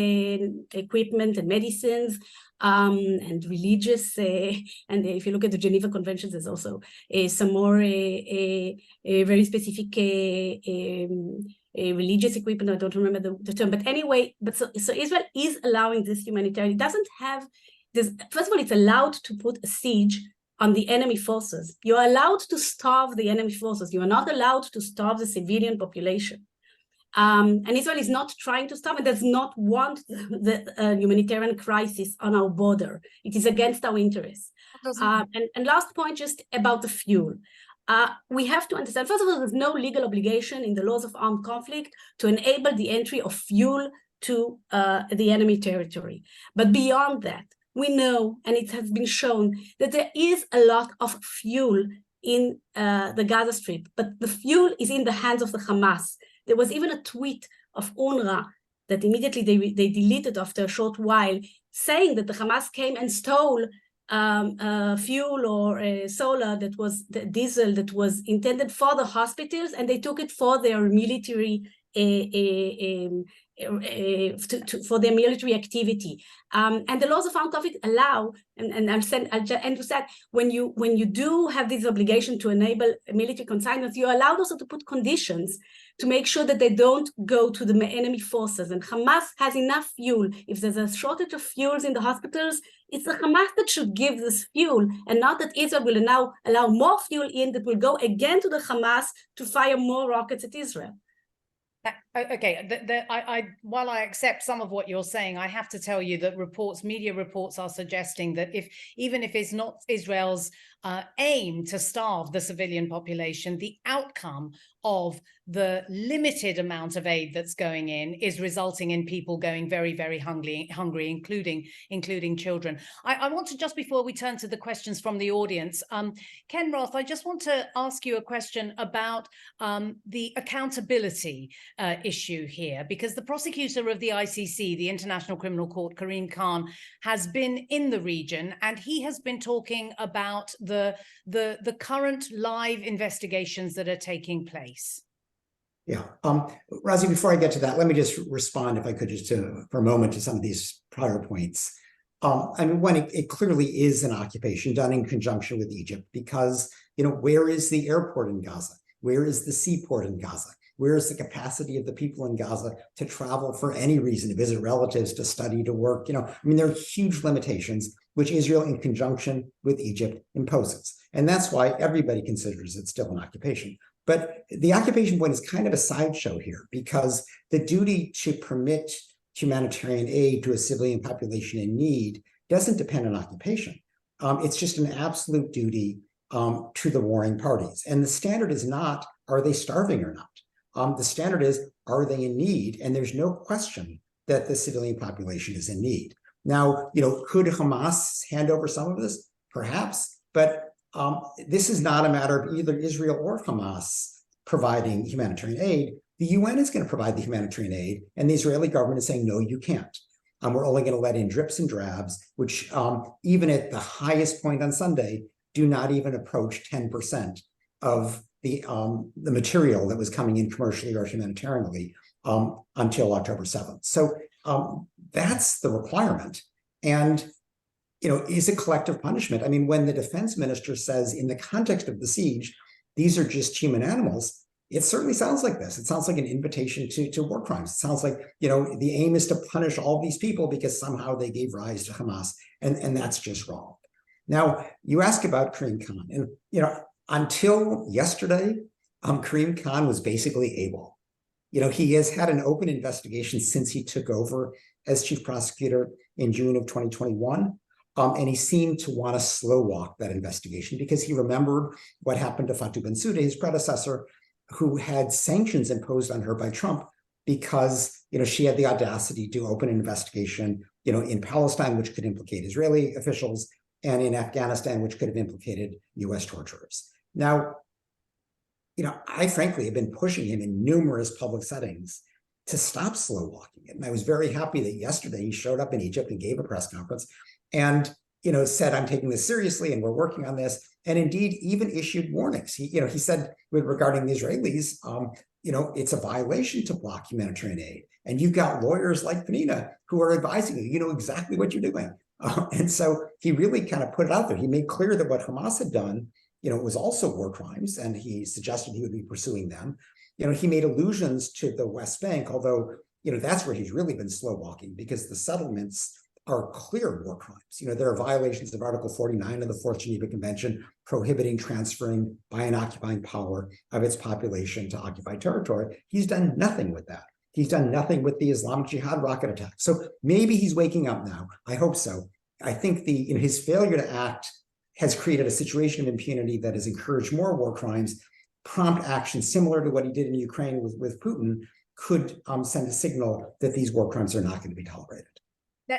equipment and medicines and religious. And if you look at the Geneva Conventions, there's also some more very specific religious equipment. I don't remember the term, but anyway. But so Israel is allowing this humanitarian. It doesn't have this. First of all, it's allowed to put a siege on the enemy forces. You're allowed to starve the enemy forces. You are not allowed to starve the civilian population. And Israel is not trying to starve and does not want the humanitarian crisis on our border. It is against our interests. And last point, just about the fuel. We have to understand, first of all, there's no legal obligation in the laws of armed conflict to enable the entry of fuel to the enemy territory. But beyond that, we know, and it has been shown, that there is a lot of fuel in the Gaza Strip, but the fuel is in the hands of the Hamas. There was even a tweet of UNRWA that immediately they deleted after a short while, saying that the Hamas came and stole fuel or solar that was the diesel that was intended for the hospitals, and they took it for their military for their military activity, and the laws of armed conflict allow, and I'll end with that, when you do have this obligation to enable military consignments, you're allowed also to put conditions to make sure that they don't go to the enemy forces. And Hamas has enough fuel. If there's a shortage of fuels in the hospitals, it's the Hamas that should give this fuel, and not that Israel will now allow more fuel in that will go again to the Hamas to fire more rockets at Israel. Okay, while I accept some of what you're saying, I have to tell you that media reports are suggesting that even if it's not Israel's aim to starve the civilian population, the outcome of the limited amount of aid that's going in is resulting in people going very, very hungry, including children. I want to, just before we turn to the questions from the audience, Ken Roth, I just want to ask you a question about the accountability issue here, because the prosecutor of the ICC, the International Criminal Court, Karim Khan, has been in the region, and he has been talking about the current live investigations that are taking place. Yeah, Razia, before I get to that, let me just respond, if I could, just for a moment to some of these prior points. I mean, one, it clearly is an occupation done in conjunction with Egypt, because, where is the airport in Gaza? Where is the seaport in Gaza? Where is the capacity of the people in Gaza to travel for any reason, to visit relatives, to study, to work? There are huge limitations which Israel, in conjunction with Egypt, imposes. And that's why everybody considers it still an occupation. But the occupation point is kind of a sideshow here, because the duty to permit humanitarian aid to a civilian population in need doesn't depend on occupation. It's just an absolute duty to the warring parties. And the standard is not, are they starving or not? The standard is, are they in need? And there's no question that the civilian population is in need. Now, could Hamas hand over some of this? Perhaps, but this is not a matter of either Israel or Hamas providing humanitarian aid. The UN is going to provide the humanitarian aid, and the Israeli government is saying, no, you can't. We're only going to let in drips and drabs, which even at the highest point on Sunday, do not even approach 10% of the material that was coming in commercially or humanitarianly until October 7th. So that's the requirement. And, is it collective punishment? When the defense minister says in the context of the siege, these are just human animals, it certainly sounds like this. It sounds like an invitation to war crimes. It sounds like, the aim is to punish all these people because somehow they gave rise to Hamas. And that's just wrong. Now, you ask about Karim Khan. And, until yesterday, Karim Khan was basically AWOL. He has had an open investigation since he took over as chief prosecutor in June of 2021. And he seemed to want to slow walk that investigation because he remembered what happened to Fatou Bensouda, his predecessor, who had sanctions imposed on her by Trump because, she had the audacity to open an investigation, in Palestine, which could implicate Israeli officials, and in Afghanistan, which could have implicated US torturers. Now, I frankly have been pushing him in numerous public settings to stop slow walking it. And I was very happy that yesterday he showed up in Egypt and gave a press conference and, said, I'm taking this seriously and we're working on this. And indeed, even issued warnings. He said regarding the Israelis, it's a violation to block humanitarian aid. And you've got lawyers like Pnina who are advising you, you know exactly what you're doing. And so he really kind of put it out there. He made clear that what Hamas had done, was also war crimes, and he suggested he would be pursuing them. He made allusions to the West Bank, although, that's where he's really been slow walking because the settlements are clear war crimes. There are violations of Article 49 of the Fourth Geneva Convention prohibiting transferring by an occupying power of its population to occupied territory. He's done nothing with that. He's done nothing with the Islamic Jihad rocket attack. So maybe he's waking up now. I hope so. I think his failure to act has created a situation of impunity that has encouraged more war crimes. Prompt action similar to what he did in Ukraine with Putin could send a signal that these war crimes are not going to be tolerated.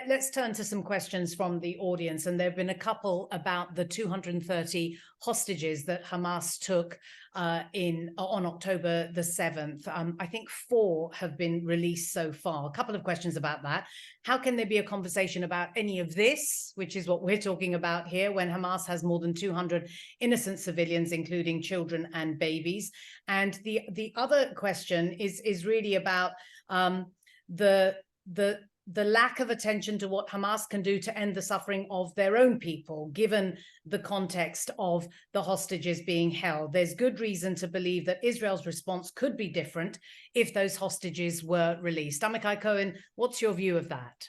Let's turn to some questions from the audience. And there have been a couple about the 230 hostages that Hamas took on October the 7th. I think 4 have been released so far. A couple of questions about that. How can there be a conversation about any of this, which is what we're talking about here, when Hamas has more than 200 innocent civilians, including children and babies? And the other question is really about the lack of attention to what Hamas can do to end the suffering of their own people, given the context of the hostages being held. There's good reason to believe that Israel's response could be different if those hostages were released. Amichai Cohen, what's your view of that?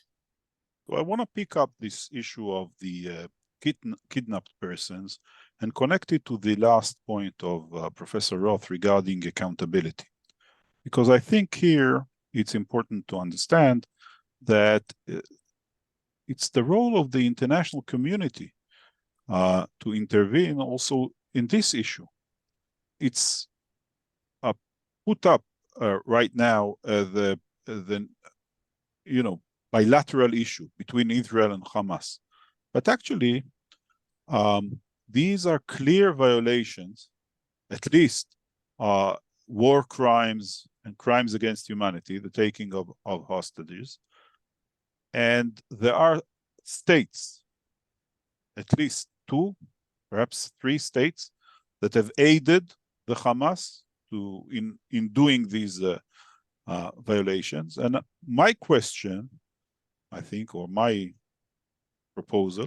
So I want to pick up this issue of the kidnapped persons and connect it to the last point of Professor Roth regarding accountability. Because I think here it's important to understand that it's the role of the international community to intervene also in this issue. It's put up right now the bilateral issue between Israel and Hamas, but actually these are clear violations, at least war crimes and crimes against humanity, the taking of hostages. And there are states, at least 2, perhaps 3 states, that have aided the Hamas in doing these violations. And my question, I think, or my proposal,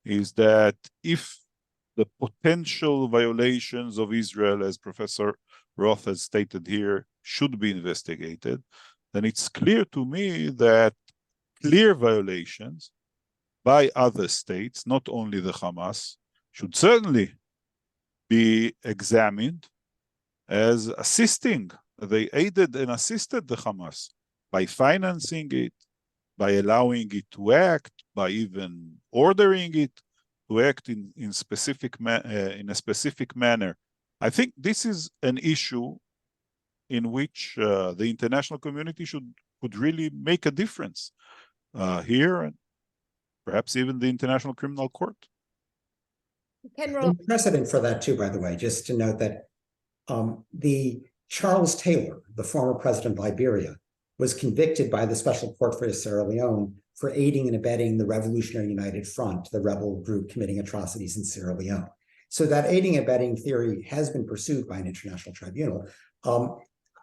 is that if the potential violations of Israel, as Professor Roth has stated here, should be investigated, then it's clear to me that clear violations by other states, not only the Hamas, should certainly be examined as assisting. They aided and assisted the Hamas by financing it, by allowing it to act, by even ordering it to act in a specific manner. I think this is an issue in which the international community could really make a difference here, and perhaps even the International Criminal Court. There's precedent for that too, by the way, just to note that the Charles Taylor, the former president of Liberia, was convicted by the Special Court for Sierra Leone for aiding and abetting the Revolutionary United Front, the rebel group committing atrocities in Sierra Leone. So that aiding and abetting theory has been pursued by an international tribunal.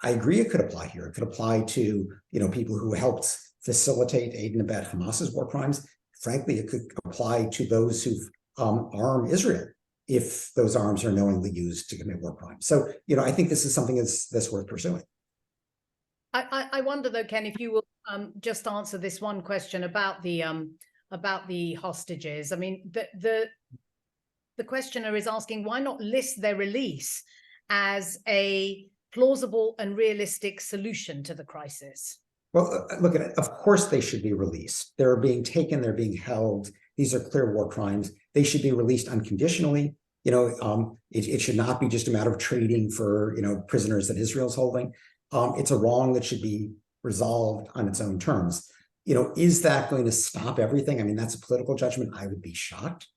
I agree it could apply here. It could apply to people who helped facilitate, aid and abet Hamas's war crimes. Frankly, it could apply to those who've armed Israel if those arms are knowingly used to commit war crimes. So, I think this is something that's worth pursuing. I wonder though, Ken, if you will just answer this one question about the hostages. I mean, the questioner is asking, why not list their release as a plausible and realistic solution to the crisis? Well, look at it. Of course, they should be released. They're being taken. They're being held. These are clear war crimes. They should be released unconditionally. It should not be just a matter of trading for prisoners that Israel's holding. It's a wrong that should be resolved on its own terms. Is that going to stop everything? I mean, that's a political judgment. I would be shocked.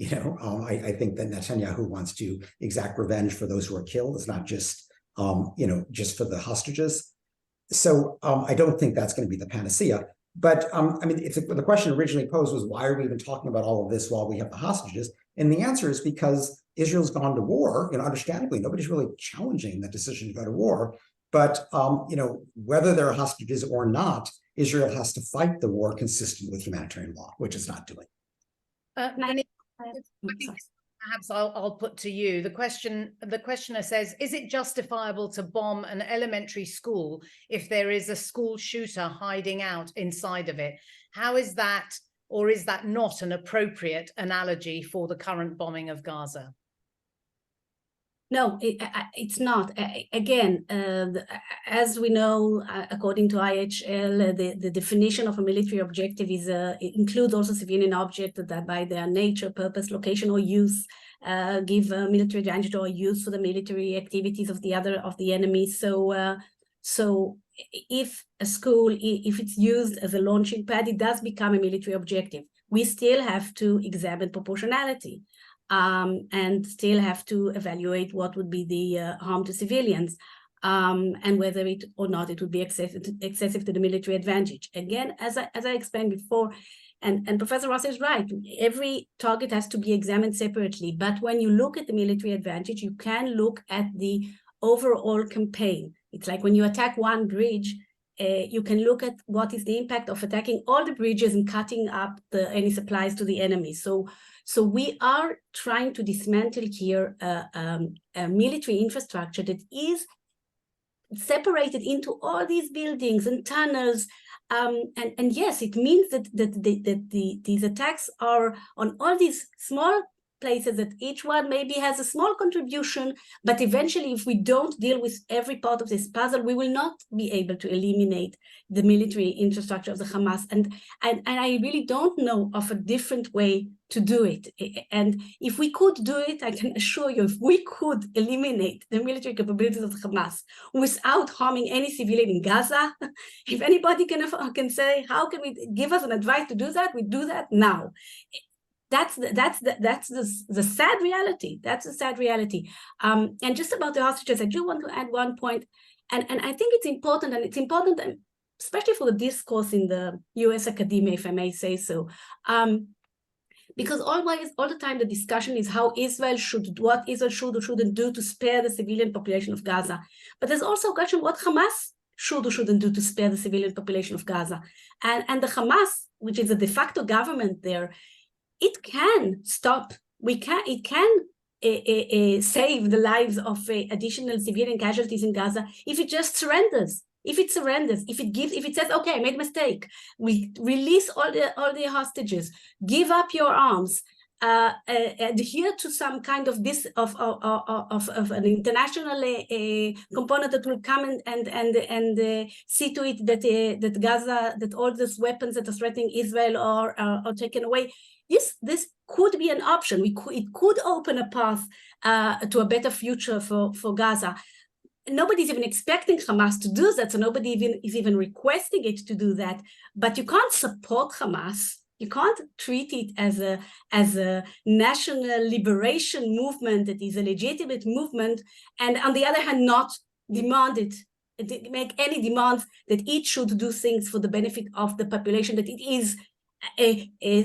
I think that Netanyahu wants to exact revenge for those who are killed. It's not just just for the hostages. So I don't think that's going to be the panacea. But the question originally posed was, why are we even talking about all of this while we have the hostages? And the answer is because Israel's gone to war. Understandably, nobody's really challenging that decision to go to war. But whether there are hostages or not, Israel has to fight the war consistent with humanitarian law, which it's not doing. Perhaps I'll put to you the questioner says, is it justifiable to bomb an elementary school if there is a school shooter hiding out inside of it? How is that, or is that not an appropriate analogy for the current bombing of Gaza? No, it's not. Again, as we know, according to IHL, the definition of a military objective includes also civilian objects that by their nature, purpose, location, or use give military advantage or use for the military activities of the enemy. So if a school, if it's used as a launching pad, it does become a military objective. We still have to examine proportionality. And still have to evaluate what would be the harm to civilians and whether it or not it would be excessive to the military advantage. Again, as I explained before, and Professor Ross is right, every target has to be examined separately. But when you look at the military advantage, you can look at the overall campaign. It's like when you attack one bridge, you can look at what is the impact of attacking all the bridges and cutting up any supplies to the enemy. So we are trying to dismantle here a military infrastructure that is separated into all these buildings and tunnels. And yes, it means that these attacks are on all these small places that each one maybe has a small contribution, but eventually if we don't deal with every part of this puzzle, we will not be able to eliminate the military infrastructure of the Hamas. And I really don't know of a different way to do it. And if we could do it, I can assure you, if we could eliminate the military capabilities of the Hamas without harming any civilian in Gaza, if anybody can say, how can we give us an advice to do that? We do that now. That's the sad reality. That's the sad reality. And just about the hostages, I do want to add one point, and I think it's important, especially for the discourse in the U.S. academia, if I may say so, because all the time the discussion is what Israel should or shouldn't do to spare the civilian population of Gaza. But there's also a question what Hamas should or shouldn't do to spare the civilian population of Gaza. And the Hamas, which is a de facto government there, it can stop. It can save the lives of additional civilian casualties in Gaza if it just surrenders. If it surrenders, if it says, okay, I made a mistake, we release all the hostages, give up your arms, adhere to some kind of an international component that will come and see to it that Gaza, that all these weapons that are threatening Israel are taken away. This could be an option. It could open a path to a better future for Gaza. Nobody's even expecting Hamas to do that, so nobody is even requesting it to do that. But you can't support Hamas. You can't treat it as a national liberation movement that is a legitimate movement, and on the other hand, not demand it, make any demands that it should do things for the benefit of the population that it is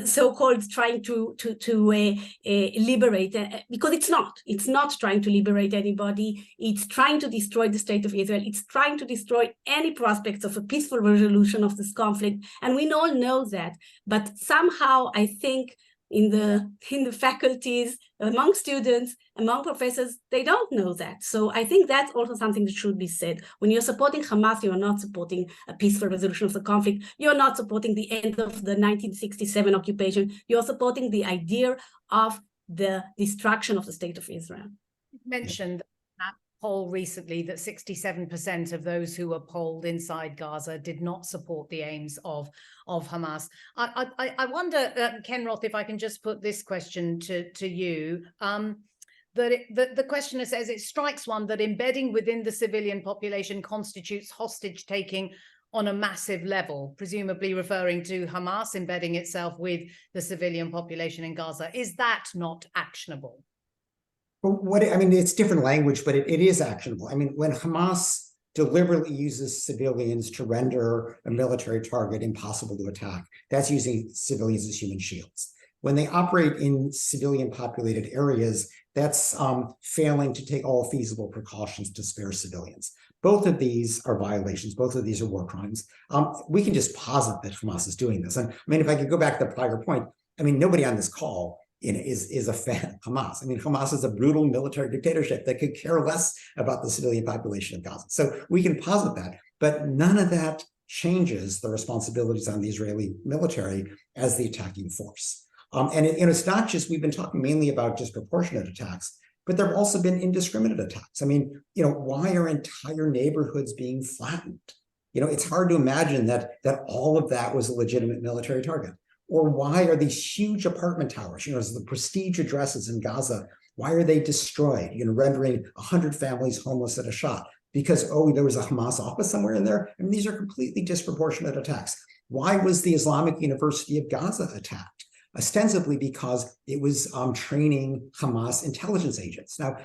so-called trying to liberate, because it's not trying to liberate anybody. It's trying to destroy the state of Israel. It's trying to destroy any prospects of a peaceful resolution of this conflict, and we all know that. But somehow, I think in the faculties, among students, among professors, they don't know that. So I think that's also something that should be said. When you're supporting Hamas, you're not supporting a peaceful resolution of the conflict. You're not supporting the end of the 1967 occupation. You're supporting the idea of the destruction of the state of Israel. You mentioned that poll recently that 67% of those who were polled inside Gaza did not support the aims of Hamas. I wonder, Ken Roth, if I can just put this question to you. The questioner says, it strikes one that embedding within the civilian population constitutes hostage taking on a massive level, presumably referring to Hamas embedding itself with the civilian population in Gaza. Is that not actionable? It's different language, but it is actionable. I mean, when Hamas deliberately uses civilians to render a military target impossible to attack, that's using civilians as human shields. When they operate in civilian populated areas, that's failing to take all feasible precautions to spare civilians. Both of these are violations. Both of these are war crimes. We can just posit that Hamas is doing this. And I mean, if I could go back to the prior point, I mean, nobody on this call is a fan of Hamas. I mean, Hamas is a brutal military dictatorship that could care less about the civilian population of Gaza. So we can posit that, but none of that changes the responsibilities on the Israeli military as the attacking force. And it's not just, we've been talking mainly about disproportionate attacks, but there have also been indiscriminate attacks. I mean, why are entire neighborhoods being flattened? It's hard to imagine that all of that was a legitimate military target. Or why are these huge apartment towers, the prestige addresses in Gaza, why are they destroyed, rendering 100 families homeless at a shot? Because, there was a Hamas office somewhere in there? I mean, these are completely disproportionate attacks. Why was the Islamic University of Gaza attacked? Ostensibly because it was training Hamas intelligence agents. Now,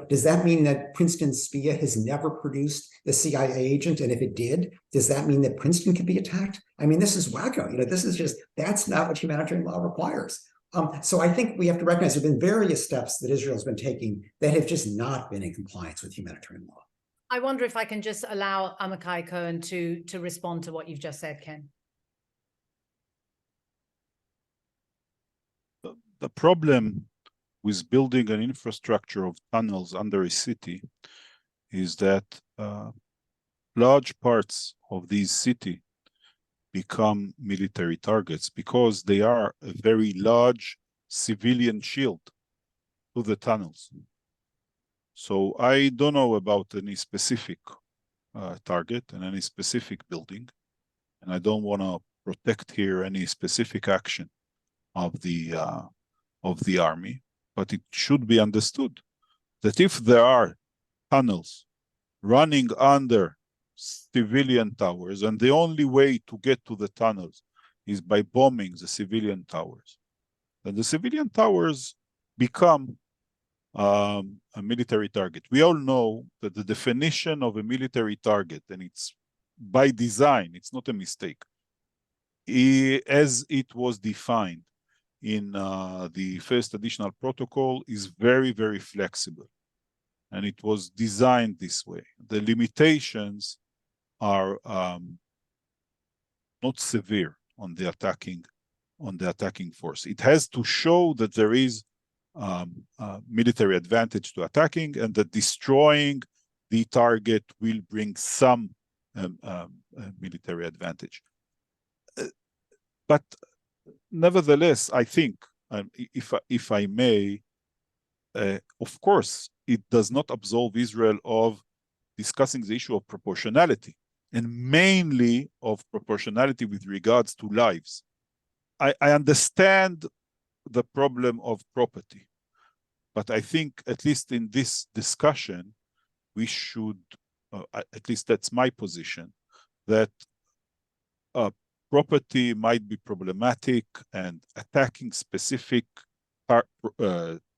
does that mean that Princeton SPIA has never produced the CIA agent? And if it did, does that mean that Princeton could be attacked? I mean, this is wacko. This is just, that's not what humanitarian law requires. So I think we have to recognize there have been various steps that Israel has been taking that have just not been in compliance with humanitarian law. I wonder if I can just allow Amichai Cohen to respond to what you've just said, Ken. The problem with building an infrastructure of tunnels under a city is that large parts of these cities become military targets because they are a very large civilian shield to the tunnels. So I don't know about any specific target and any specific building, and I don't want to protect here any specific action of the army, but it should be understood that if there are tunnels running under civilian towers, and the only way to get to the tunnels is by bombing the civilian towers, then the civilian towers become a military target. We all know that the definition of a military target, and it's by design, it's not a mistake, as it was defined in the first additional protocol, is very, very flexible. And it was designed this way. The limitations are not severe on the attacking force. It has to show that there is military advantage to attacking, and that destroying the target will bring some military advantage. But nevertheless, I think, if I may, of course, it does not absolve Israel of discussing the issue of proportionality, and mainly of proportionality with regards to lives. I understand the problem of property, but I think, at least in this discussion, we should, at least that's my position, that property might be problematic, and attacking specific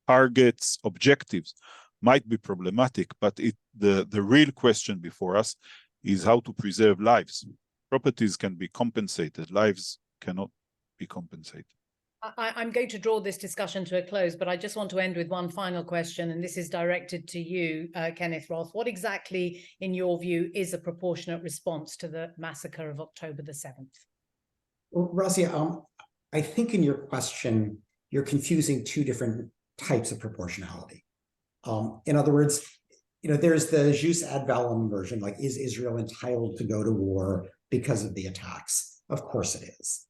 targets, objectives might be problematic, but the real question before us is how to preserve lives. Properties can be compensated, lives cannot be compensated. I'm going to draw this discussion to a close, but I just want to end with one final question, and this is directed to you, Kenneth Roth. What exactly, in your view, is a proportionate response to the massacre of October the 7th? Well, Razia, I think in your question, you're confusing two different types of proportionality. In other words, there's the jus ad valorem version, like, is Israel entitled to go to war because of the attacks? Of course it is.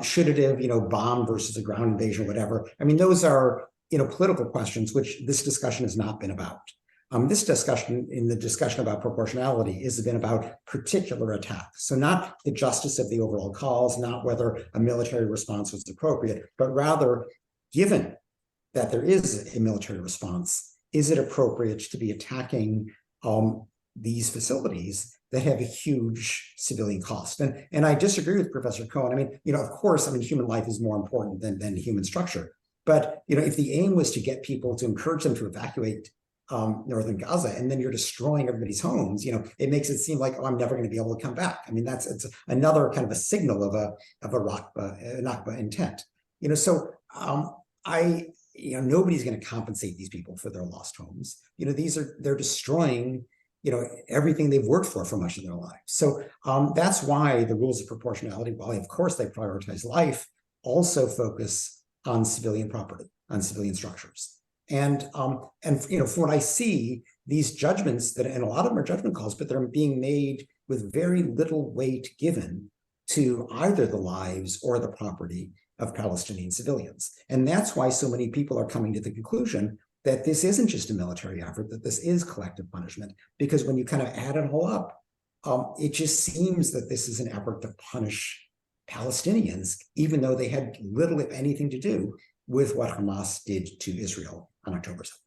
Should it have, bomb versus a ground invasion, whatever? I mean, those are, political questions, which this discussion has not been about. This discussion, in the discussion about proportionality, has been about particular attacks. So not the justice of the overall cause, not whether a military response was appropriate, but rather, given that there is a military response, is it appropriate to be attacking these facilities that have a huge civilian cost? And I disagree with Professor Cohen. I mean, of course, human life is more important than human structure. But, if the aim was to get people, to encourage them to evacuate northern Gaza, and then you're destroying everybody's homes, it makes it seem like, oh, I'm never going to be able to come back. I mean, it's another kind of a signal of a Nakba intent. Nobody's going to compensate these people for their lost homes. They're destroying, everything they've worked for much of their lives. So that's why the rules of proportionality, while of course they prioritize life, also focus on civilian property, on civilian structures. And from what I see, these judgments, and a lot of them are judgment calls, but they're being made with very little weight given to either the lives or the property of Palestinian civilians. And that's why so many people are coming to the conclusion that this isn't just a military effort, that this is collective punishment, because when you kind of add it all up, it just seems that this is an effort to punish Palestinians, even though they had little, if anything, to do with what Hamas did to Israel on October 7th.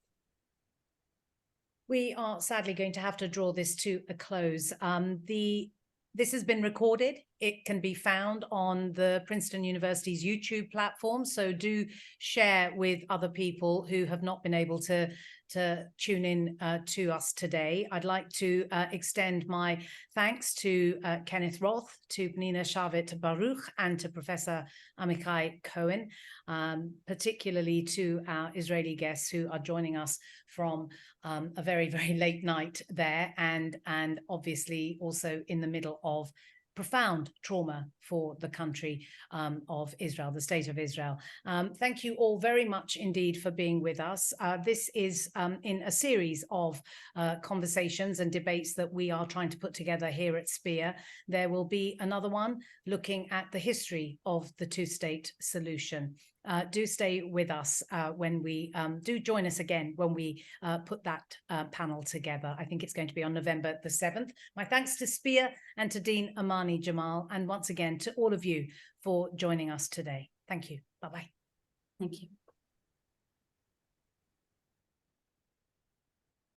We are sadly going to have to draw this to a close. This has been recorded. It can be found on the Princeton University's YouTube platform. So do share with other people who have not been able to tune in to us today. I'd like to extend my thanks to Kenneth Roth, to Pnina, Sharvit, Baruch, and to Professor Amichai Cohen, particularly to our Israeli guests who are joining us from a very, very late night there, and obviously also in the middle of profound trauma for the country of Israel, the state of Israel. Thank you all very much indeed for being with us. This is in a series of conversations and debates that we are trying to put together here at Spear. There will be another one looking at the history of the two-state solution. Do stay with us when we do join us again when we put that panel together. I think it's going to be on November the 7th. My thanks to Spear and to Dean Amani Jamal, and once again to all of you for joining us today. Thank you. Bye-bye. Thank you.